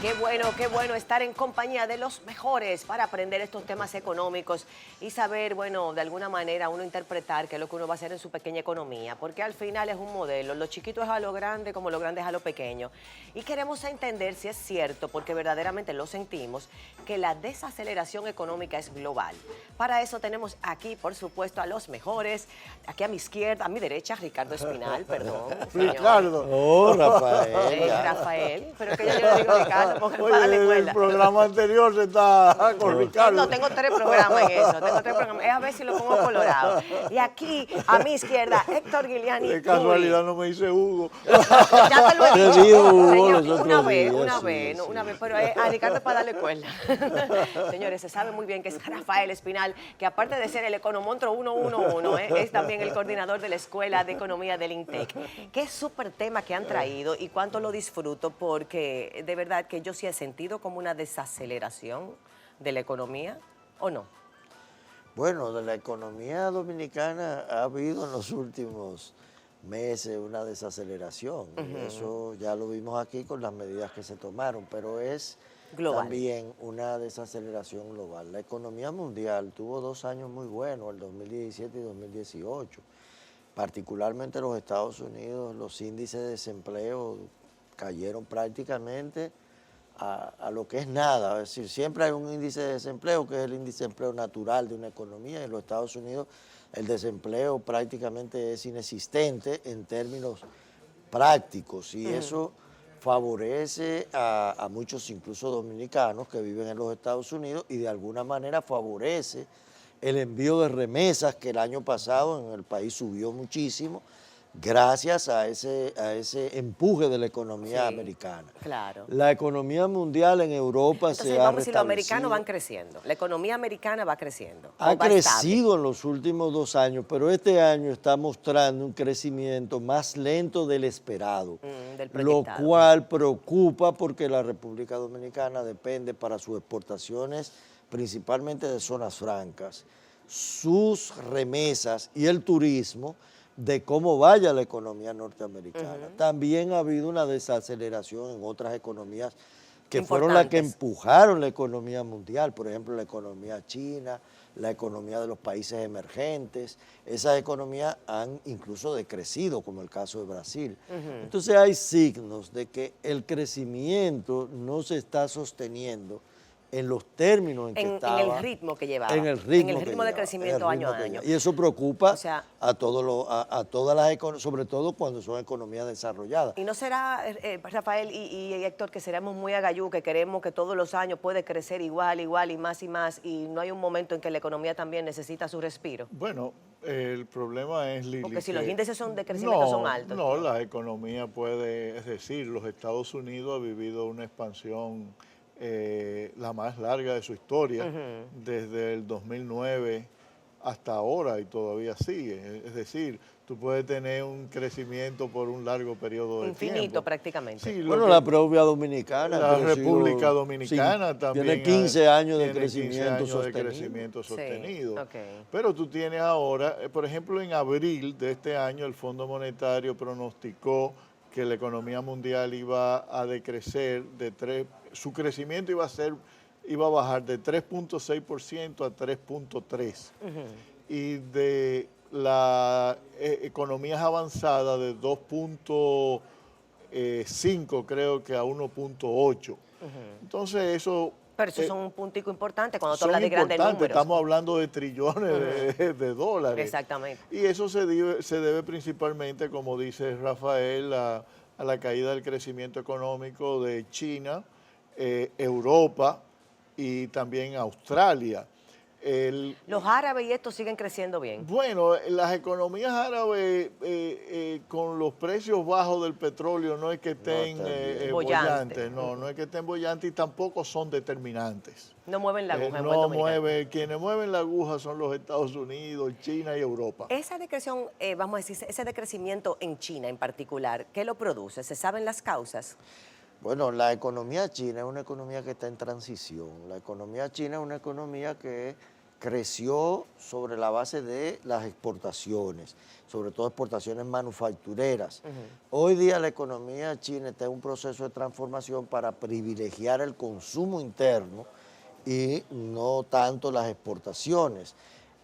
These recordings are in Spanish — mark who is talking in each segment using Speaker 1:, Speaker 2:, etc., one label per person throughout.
Speaker 1: Qué bueno estar en compañía de los mejores para aprender estos temas económicos y saber, bueno, de alguna manera uno interpretar qué es lo que uno va a hacer en su pequeña economía, porque al final es un modelo, lo chiquito es a lo grande como lo grande es a lo pequeño. Y queremos entender si es cierto, porque verdaderamente lo sentimos, que la desaceleración económica es global. Para eso tenemos aquí, por supuesto, a los mejores, aquí a mi izquierda, a mi derecha, Ricardo Espinal, perdón.
Speaker 2: Ricardo.
Speaker 3: Oh, Rafael.
Speaker 1: Rafael, pero que yo le digo Ricardo, porque para darle
Speaker 2: Oye,
Speaker 1: cuerda.
Speaker 2: el programa anterior se está con Ricardo.
Speaker 1: No, tengo 3 programas en eso, tengo 3 programas. Es a ver si lo pongo colorado. Y aquí, a mi izquierda, Héctor Guiliani.
Speaker 2: De casualidad no me dice Hugo.
Speaker 1: Ya te lo he
Speaker 3: Te
Speaker 1: dicho.
Speaker 3: vi, Hugo,
Speaker 1: Señor,
Speaker 3: los otros
Speaker 1: una vez,
Speaker 3: días,
Speaker 1: una vez, pero a Ricardo es para darle cuerda. Señores, se sabe muy bien que es Rafael Espinal, que aparte de ser el economontro 111, es también el coordinador de la Escuela de Economía del INTEC. Qué súper tema que han traído y cuánto lo disfruto, porque de verdad que yo sí he sentido como una desaceleración de la economía, ¿o no?
Speaker 3: Bueno, de la economía dominicana ha habido en los últimos meses una desaceleración. Y eso ya lo vimos aquí con las medidas que se tomaron, pero es
Speaker 1: Global.
Speaker 3: también una desaceleración global. La economía mundial tuvo 2 años muy buenos, el 2017 y 2018. Particularmente en los Estados Unidos, los índices de desempleo cayeron prácticamente a lo que es nada. Es decir, siempre hay un índice de desempleo, que es el índice de empleo natural de una economía. En los Estados Unidos el desempleo prácticamente es inexistente en términos prácticos y eso favorece a muchos, incluso dominicanos, que viven en los Estados Unidos y de alguna manera favorece el envío de remesas, que el año pasado en el país subió muchísimo, gracias a ese empuje de la economía americana.
Speaker 1: Claro.
Speaker 3: La economía mundial en Europa
Speaker 1: Entonces,
Speaker 3: se ha
Speaker 1: vamos a decir, los
Speaker 3: restablecido.
Speaker 1: americanos van creciendo, la economía americana va creciendo.
Speaker 3: Ha
Speaker 1: ¿o va
Speaker 3: crecido en los últimos 2 años, pero este año está mostrando un crecimiento más lento del esperado,
Speaker 1: del
Speaker 3: lo
Speaker 1: proyectado?
Speaker 3: cual preocupa porque la República Dominicana depende para sus exportaciones principalmente de zonas francas, sus remesas y el turismo de cómo vaya la economía norteamericana. También ha habido una desaceleración en otras economías que fueron las que empujaron la economía mundial, por ejemplo, la economía china, la economía de los países emergentes. Esas economías han incluso decrecido, como el caso de Brasil. Entonces hay signos de que el crecimiento no se está sosteniendo en los términos en que estaba.
Speaker 1: En el ritmo que llevaba.
Speaker 3: En el ritmo,
Speaker 1: de crecimiento año a año.
Speaker 3: Y eso preocupa
Speaker 1: O sea,
Speaker 3: a todas las economías, sobre todo cuando son economías desarrolladas.
Speaker 1: Y no será, Rafael y Héctor, que seremos muy agayú, que queremos que todos los años puede crecer igual y más, y no hay un momento en que la economía también necesita su respiro.
Speaker 2: Bueno, el problema es, Lili,
Speaker 1: porque si los índices de crecimiento son altos.
Speaker 2: No, la economía puede, es decir, los Estados Unidos ha vivido una expansión la más larga de su historia, desde el 2009 hasta ahora, y todavía sigue. Es decir, tú puedes tener un crecimiento por un largo periodo de tiempo.
Speaker 1: Infinito prácticamente.
Speaker 3: Sí, bueno, la propia Dominicana.
Speaker 2: La República Dominicana también
Speaker 3: tiene 15 años de
Speaker 2: tiene 15
Speaker 3: crecimiento
Speaker 2: años
Speaker 3: sostenido.
Speaker 2: de crecimiento sostenido.
Speaker 1: Sí, okay.
Speaker 2: Pero tú tienes ahora, por ejemplo, en abril de este año, el Fondo Monetario pronosticó que la economía mundial iba a decrecer su crecimiento iba a bajar de 3.6% a 3.3%. Y de las economías avanzadas de 2.5 creo que a 1.8. Entonces eso...
Speaker 1: Pero eso son un puntico importante cuando tú hablas de grandes números.
Speaker 2: Estamos hablando de trillones de dólares.
Speaker 1: Exactamente.
Speaker 2: Y eso se debe principalmente, como dice Rafael, a la caída del crecimiento económico de China, Europa y también Australia.
Speaker 1: Los árabes y estos siguen creciendo bien.
Speaker 2: Bueno, las economías árabes con los precios bajos del petróleo no es que estén bollantes, no es que estén bollantes y tampoco son determinantes.
Speaker 1: No mueven la aguja en buen dominicano.
Speaker 2: Quienes mueven la aguja son los Estados Unidos, China y Europa.
Speaker 1: Esa decreción, vamos a decir, ese decrecimiento en China en particular, ¿qué lo produce? ¿Se saben las causas?
Speaker 3: Bueno, la economía china es una economía que está en transición. La economía china es una economía que creció sobre la base de las exportaciones, sobre todo exportaciones manufactureras. Hoy día la economía china está en un proceso de transformación para privilegiar el consumo interno y no tanto las exportaciones.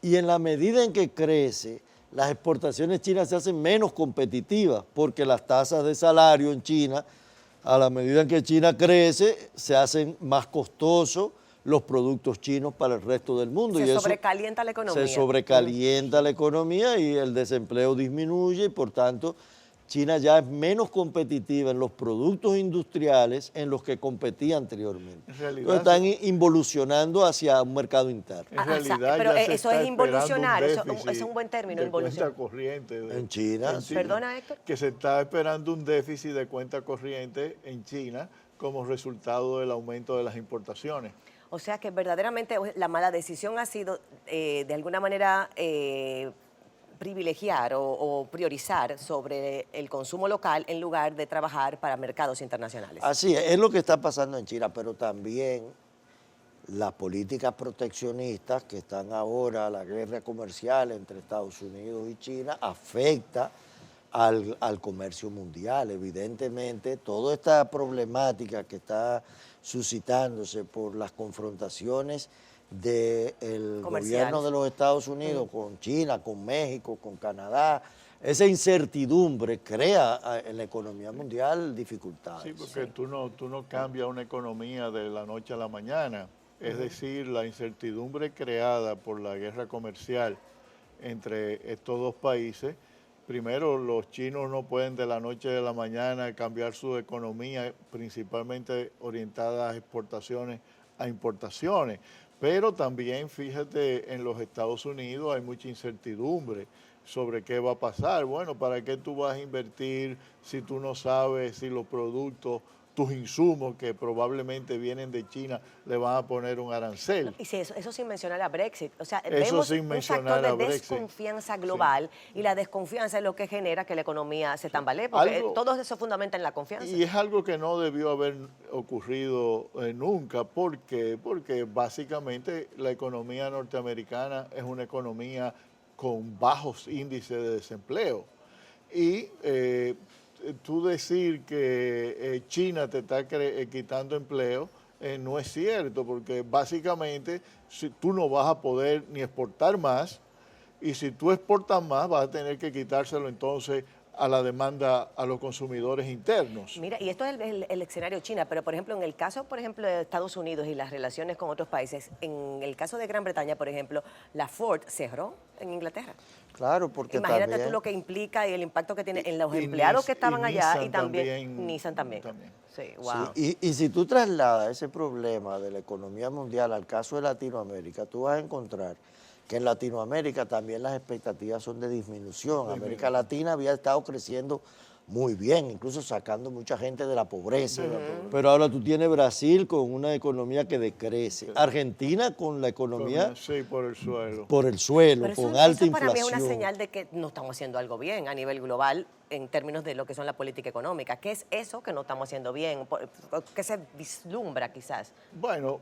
Speaker 3: Y en la medida en que crece, las exportaciones chinas se hacen menos competitivas porque las tasas de salario en China, a la medida en que China crece, se hacen más costosos los productos chinos para el resto del mundo.
Speaker 1: Se
Speaker 3: y eso
Speaker 1: sobrecalienta la economía.
Speaker 3: se sobrecalienta la economía y el desempleo disminuye y por tanto China ya es menos competitiva en los productos industriales en los que competía anteriormente.
Speaker 2: En realidad,
Speaker 3: Entonces están involucionando hacia un mercado interno.
Speaker 2: En realidad
Speaker 1: pero
Speaker 2: ya se
Speaker 1: eso
Speaker 2: está
Speaker 1: es involucionar,
Speaker 2: esperando
Speaker 1: eso es un buen término,
Speaker 2: de cuenta
Speaker 1: involucionar.
Speaker 2: corriente
Speaker 3: En China.
Speaker 1: Perdona, Héctor.
Speaker 2: Que se está esperando un déficit de cuenta corriente en China como resultado del aumento de las importaciones.
Speaker 1: O sea que verdaderamente la mala decisión ha sido, de alguna manera, privilegiar o priorizar sobre el consumo local en lugar de trabajar para mercados internacionales.
Speaker 3: Así es lo que está pasando en China, pero también las políticas proteccionistas que están ahora, la guerra comercial entre Estados Unidos y China, afecta al comercio mundial. Evidentemente, toda esta problemática que está suscitándose por las confrontaciones del gobierno de los Estados Unidos con China, con México, con Canadá, esa incertidumbre crea en la economía mundial dificultades.
Speaker 2: Sí, porque tú no cambias una economía de la noche a la mañana. Es decir, la incertidumbre creada por la guerra comercial entre estos dos países. Primero, los chinos no pueden de la noche a la mañana cambiar su economía, principalmente orientada a exportaciones, a importaciones. Pero también, fíjate, en los Estados Unidos hay mucha incertidumbre sobre qué va a pasar. Bueno, ¿para qué tú vas a invertir si tú no sabes si los productos, tus insumos que probablemente vienen de China, le van a poner un arancel?
Speaker 1: Y sí, eso sin mencionar a Brexit. O sea,
Speaker 2: Eso
Speaker 1: vemos
Speaker 2: sin
Speaker 1: un
Speaker 2: mencionar
Speaker 1: factor
Speaker 2: a
Speaker 1: de
Speaker 2: Brexit.
Speaker 1: desconfianza global y la desconfianza es lo que genera que la economía se tambalee, porque todo eso fundamenta en la confianza.
Speaker 2: Y es algo que no debió haber ocurrido nunca. ¿Por qué? Porque básicamente la economía norteamericana es una economía con bajos índices de desempleo. Y tú decir que China te está quitando empleo no es cierto, porque básicamente si tú no vas a poder ni exportar más, y si tú exportas más vas a tener que quitárselo entonces a la demanda a los consumidores internos.
Speaker 1: Mira, y esto es el escenario China, pero por ejemplo, en el caso, por ejemplo, de Estados Unidos y las relaciones con otros países, en el caso de Gran Bretaña, por ejemplo, la Ford cerró en Inglaterra.
Speaker 3: Claro, porque
Speaker 1: Imagínate
Speaker 3: también,
Speaker 1: tú lo que implica y el impacto que tiene en los empleados que estaban allá y también Nissan también. Sí, wow.
Speaker 3: Sí, y si tú trasladas ese problema de la economía mundial al caso de Latinoamérica, tú vas a encontrar que en Latinoamérica también las expectativas son de disminución. América Latina había estado creciendo muy bien, incluso sacando mucha gente de la pobreza. Pero ahora tú tienes Brasil con una economía que decrece, Argentina con la economía
Speaker 2: Sí, por el suelo.
Speaker 1: Pero
Speaker 3: con alta
Speaker 1: eso para mí es
Speaker 3: inflación.
Speaker 1: una señal de que no estamos haciendo algo bien a nivel global en términos de lo que son la política económica. ¿Qué es eso que no estamos haciendo bien? ¿Qué se vislumbra quizás?
Speaker 2: Bueno,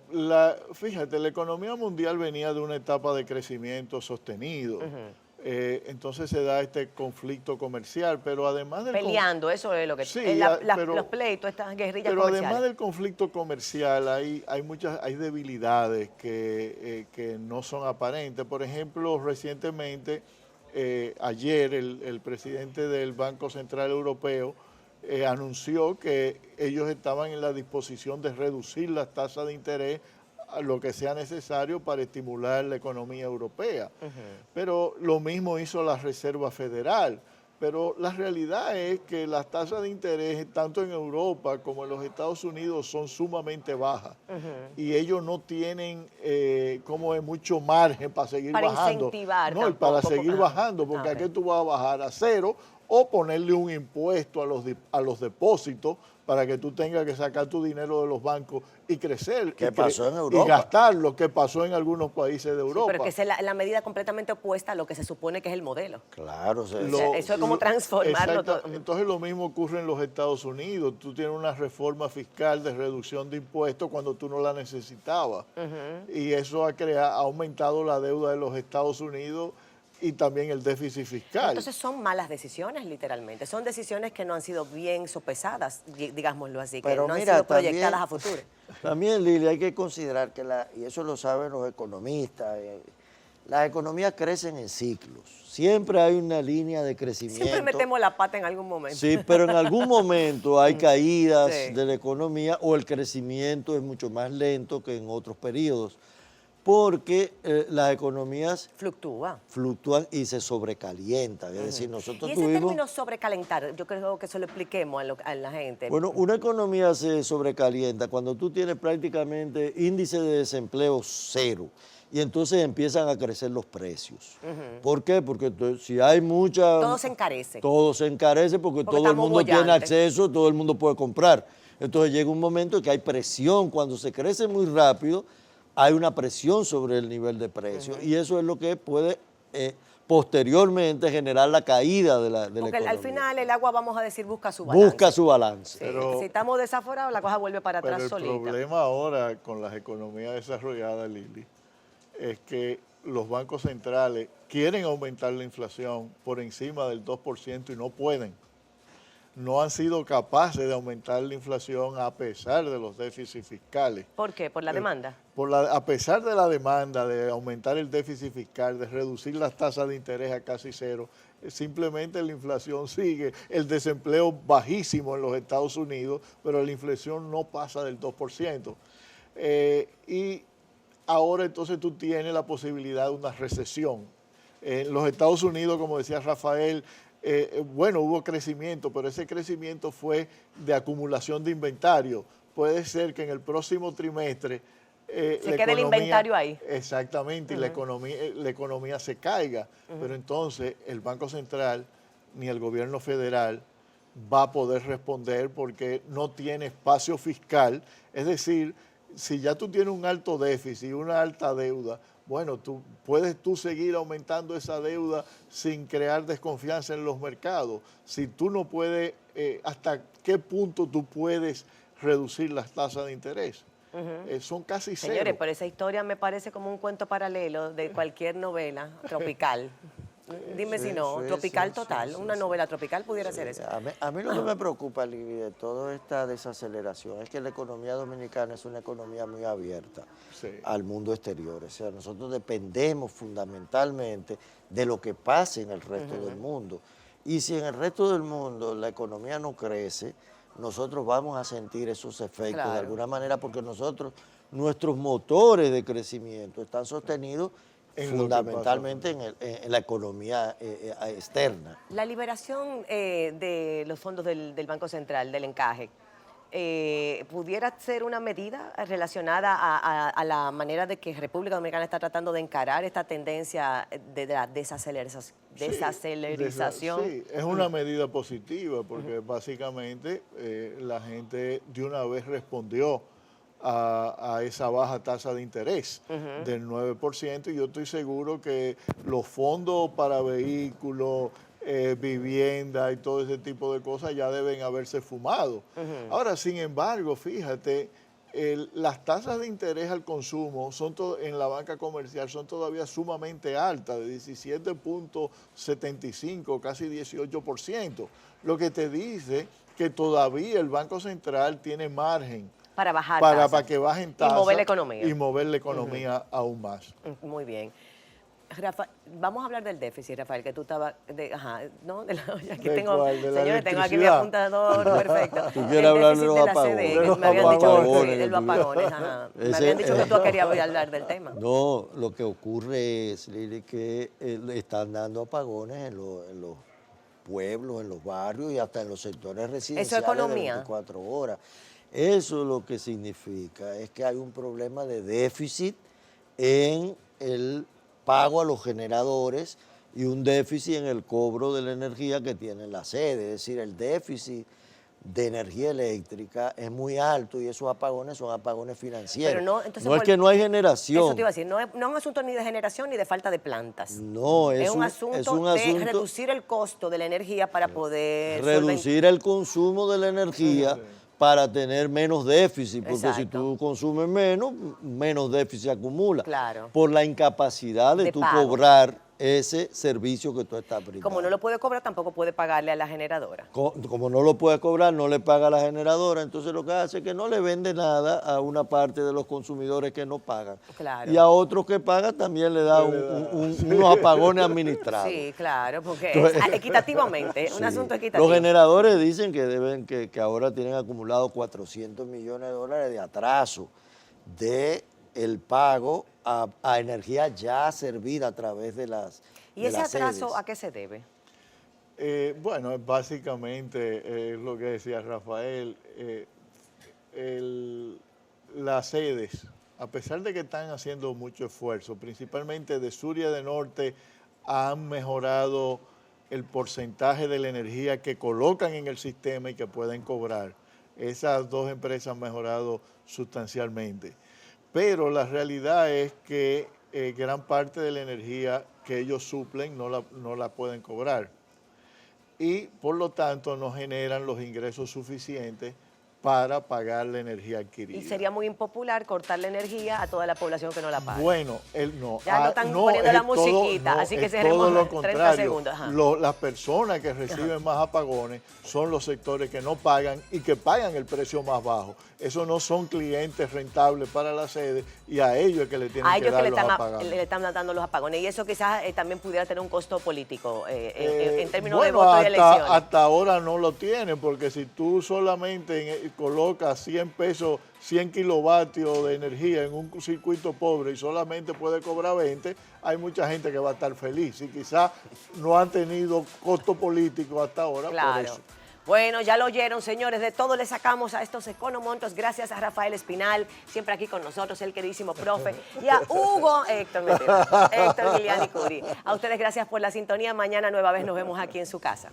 Speaker 2: fíjate, la economía mundial venía de una etapa de crecimiento sostenido. Entonces se da este conflicto comercial, pero además del
Speaker 1: Peleando, eso es lo que...
Speaker 2: Sí,
Speaker 1: los pleitos, estas guerrillas
Speaker 2: pero
Speaker 1: comerciales.
Speaker 2: además del conflicto comercial hay debilidades que no son aparentes. Por ejemplo, recientemente, ayer el presidente del Banco Central Europeo anunció que ellos estaban en la disposición de reducir las tasas de interés a lo que sea necesario para estimular la economía europea. Pero lo mismo hizo la Reserva Federal. Pero la realidad es que las tasas de interés, tanto en Europa como en los Estados Unidos, son sumamente bajas. Y ellos no tienen como es mucho margen para seguir bajando.
Speaker 1: Incentivar
Speaker 2: no, y para
Speaker 1: tampoco,
Speaker 2: seguir bajando, porque aquí tú vas a bajar a cero o ponerle un impuesto a los depósitos para que tú tengas que sacar tu dinero de los bancos y crecer.
Speaker 3: ¿Qué pasó en Europa?
Speaker 2: Y gastar lo que pasó en algunos países de Europa.
Speaker 1: Sí, pero que es la medida completamente opuesta a lo que se supone que es el modelo.
Speaker 3: Claro,
Speaker 1: Eso es como transformarlo todo.
Speaker 2: Entonces lo mismo ocurre en los Estados Unidos. Tú tienes una reforma fiscal de reducción de impuestos cuando tú no la necesitabas. Y eso ha aumentado la deuda de los Estados Unidos y también el déficit fiscal.
Speaker 1: Entonces son malas decisiones, literalmente. Son decisiones que no han sido bien sopesadas, digámoslo así,
Speaker 3: Pero
Speaker 1: que no
Speaker 3: mira,
Speaker 1: han sido proyectadas
Speaker 3: también,
Speaker 1: a futuro.
Speaker 3: También, Lili, hay que considerar que, y eso lo saben los economistas, las economías crecen en ciclos. Siempre hay una línea de crecimiento.
Speaker 1: Siempre metemos la pata en algún momento.
Speaker 3: Sí, pero en algún momento hay caídas
Speaker 1: Sí.
Speaker 3: de la economía o el crecimiento es mucho más lento que en otros periodos, porque las economías
Speaker 1: Fluctúa.
Speaker 3: fluctúan y se sobrecalientan. Es decir, nosotros
Speaker 1: Y ese
Speaker 3: tuvimos...
Speaker 1: término sobrecalentar, yo creo que eso lo expliquemos a la gente.
Speaker 3: Bueno, una economía se sobrecalienta cuando tú tienes prácticamente índice de desempleo cero y entonces empiezan a crecer los precios. ¿Por qué? Porque si hay mucha...
Speaker 1: Todo se encarece.
Speaker 3: Todo se encarece porque todo el
Speaker 1: estamos
Speaker 3: mundo tiene
Speaker 1: bollantes.
Speaker 3: acceso, todo el mundo puede comprar. Entonces llega un momento en que hay presión. Cuando se crece muy rápido, hay una presión sobre el nivel de precio y eso es lo que puede posteriormente generar la caída de la
Speaker 1: Porque
Speaker 3: economía.
Speaker 1: al final el agua, vamos a decir, busca su balance.
Speaker 3: Busca su balance.
Speaker 1: Sí,
Speaker 2: Pero-
Speaker 1: si estamos desaforados, la cosa vuelve para
Speaker 2: Pero
Speaker 1: atrás
Speaker 2: el
Speaker 1: solita.
Speaker 2: problema ahora con las economías desarrolladas, Lili, es que los bancos centrales quieren aumentar la inflación por encima del 2% y no pueden. No han sido capaces de aumentar la inflación a pesar de los déficits fiscales.
Speaker 1: ¿Por qué? ¿Por la demanda?
Speaker 2: A pesar de la demanda de aumentar el déficit fiscal, de reducir las tasas de interés a casi cero, simplemente la inflación sigue, el desempleo bajísimo en los Estados Unidos, pero la inflación no pasa del 2%. Y ahora entonces tú tienes la posibilidad de una recesión. En los Estados Unidos, como decía Rafael, bueno, hubo crecimiento, pero ese crecimiento fue de acumulación de inventario. Puede ser que en el próximo trimestre
Speaker 1: Se quede el inventario ahí.
Speaker 2: Exactamente, y la economía se caiga. Pero entonces el Banco Central ni el gobierno federal va a poder responder porque no tiene espacio fiscal. Es decir, si ya tú tienes un alto déficit y una alta deuda, bueno, puedes seguir aumentando esa deuda sin crear desconfianza en los mercados. Si tú no puedes, ¿hasta qué punto tú puedes reducir las tasas de interés? Son casi cero.
Speaker 1: Señores, pero esa historia me parece como un cuento paralelo de cualquier novela tropical. Dime si no,
Speaker 3: sí,
Speaker 1: tropical
Speaker 3: sí,
Speaker 1: total.
Speaker 3: sí,
Speaker 1: Una
Speaker 3: sí.
Speaker 1: novela tropical pudiera ser eso.
Speaker 3: A mí lo que me preocupa, Lili, de toda esta desaceleración es que la economía dominicana es una economía muy abierta
Speaker 2: Sí.
Speaker 3: al mundo exterior. O sea, nosotros dependemos fundamentalmente de lo que pase en el resto del mundo. Y si en el resto del mundo la economía no crece, nosotros vamos a sentir esos efectos
Speaker 1: Claro.
Speaker 3: de alguna manera porque nuestros motores de crecimiento están sostenidos
Speaker 2: En lo que
Speaker 3: fundamentalmente en la economía externa.
Speaker 1: La liberación de los fondos del Banco Central, del encaje, ¿pudiera ser una medida relacionada a la manera de que República Dominicana está tratando de encarar esta tendencia de la desaceleración?
Speaker 2: Sí, es una medida positiva porque básicamente la gente de una vez respondió a esa baja tasa de interés del 9% y yo estoy seguro que los fondos para vehículos, vivienda y todo ese tipo de cosas ya deben haberse fumado. Ahora, sin embargo, fíjate, las tasas de interés al consumo en la banca comercial son todavía sumamente altas, de 17.75, casi 18%, lo que te dice que todavía el Banco Central tiene margen
Speaker 1: Para bajar
Speaker 2: para
Speaker 1: tasas.
Speaker 2: que bajen tasas
Speaker 1: Y mover la economía.
Speaker 2: y mover la economía aún más.
Speaker 1: Muy bien. Vamos a hablar del déficit, Rafael, que tú estabas... ¿no? Aquí
Speaker 2: ¿De
Speaker 1: tengo,
Speaker 2: cuál? ¿De la
Speaker 1: señores, tengo aquí mi
Speaker 2: electricidad?
Speaker 1: apuntador perfecto.
Speaker 3: ¿Tú quieres hablar de
Speaker 1: El
Speaker 3: los
Speaker 1: déficit
Speaker 3: apagones?
Speaker 1: de la CDE,
Speaker 3: De los
Speaker 1: que me habían dicho
Speaker 3: apagones,
Speaker 1: de los apagones. Ajá. Me
Speaker 3: Ese-
Speaker 1: habían dicho que tú querías hablar del tema.
Speaker 3: No, lo que ocurre es, Lili, que le están dando apagones en los pueblos, en los barrios y hasta en los sectores residenciales
Speaker 1: economía?
Speaker 3: de 24 horas. Eso lo que significa es que hay un problema de déficit en el pago a los generadores y un déficit en el cobro de la energía que tienen la sede. Es decir, el déficit de energía eléctrica es muy alto y esos apagones son apagones financieros.
Speaker 1: Pero no, entonces,
Speaker 3: no es que no hay generación.
Speaker 1: Eso te iba a decir, no es un asunto ni de generación ni de falta de plantas.
Speaker 3: No,
Speaker 1: Es un asunto de reducir el costo de la energía para poder
Speaker 3: reducir el consumo de la energía para tener menos déficit, porque
Speaker 1: Exacto.
Speaker 3: si tú consumes menos, menos déficit acumula.
Speaker 1: Claro.
Speaker 3: Por la incapacidad de tú
Speaker 1: pago.
Speaker 3: cobrar ese servicio que tú estás brindando.
Speaker 1: Como no lo puede cobrar, tampoco puede pagarle a la generadora.
Speaker 3: Como no lo puede cobrar, no le paga a la generadora, entonces lo que hace es que no le vende nada a una parte de los consumidores que no pagan.
Speaker 1: Claro.
Speaker 3: Y a otros que pagan también le da unos apagones administrados.
Speaker 1: Sí, claro, porque
Speaker 3: Entonces,
Speaker 1: es equitativamente, es un
Speaker 3: sí.
Speaker 1: asunto equitativo.
Speaker 3: Los generadores dicen que ahora tienen acumulado 400 millones de dólares de atraso de el pago a energía ya servida a través de las
Speaker 1: ¿Y
Speaker 3: de
Speaker 1: ese
Speaker 3: las
Speaker 1: atraso
Speaker 3: sedes.
Speaker 1: a qué se debe?
Speaker 2: Bueno, básicamente lo que decía Rafael, las sedes, a pesar de que están haciendo mucho esfuerzo, principalmente de sur y de norte, han mejorado el porcentaje de la energía que colocan en el sistema y que pueden cobrar. Esas dos empresas han mejorado sustancialmente. Pero la realidad es que gran parte de la energía que ellos suplen no la pueden cobrar. Y por lo tanto no generan los ingresos suficientes para pagar la energía adquirida.
Speaker 1: Y sería muy impopular cortar la energía a toda la población que no la paga.
Speaker 2: Bueno, no.
Speaker 1: Ya no están poniendo la musiquita, así que cerremos
Speaker 2: todo lo
Speaker 1: 30
Speaker 2: contrario.
Speaker 1: segundos. Ajá.
Speaker 2: Las personas que reciben más apagones son los sectores que no pagan y que pagan el precio más bajo. Esos no son clientes rentables para la sede y a ellos es que le tienen
Speaker 1: A
Speaker 2: que
Speaker 1: ellos
Speaker 2: dar
Speaker 1: que
Speaker 2: los apagones.
Speaker 1: le están dando los apagones. Y eso quizás también pudiera tener un costo político en términos de
Speaker 2: Bueno,
Speaker 1: voto y elecciones.
Speaker 2: hasta ahora no lo tienen, porque si tú solamente colocas 100 pesos, 100 kilovatios de energía en un circuito pobre y solamente puede cobrar 20, hay mucha gente que va a estar feliz y quizás no han tenido costo político hasta ahora por
Speaker 1: Claro.
Speaker 2: eso.
Speaker 1: Bueno, ya lo oyeron, señores, de todo le sacamos a estos economontos, gracias a Rafael Espinal, siempre aquí con nosotros, el queridísimo profe, y a Héctor Giuliani Curi. A ustedes gracias por la sintonía, mañana nueva vez nos vemos aquí en su casa.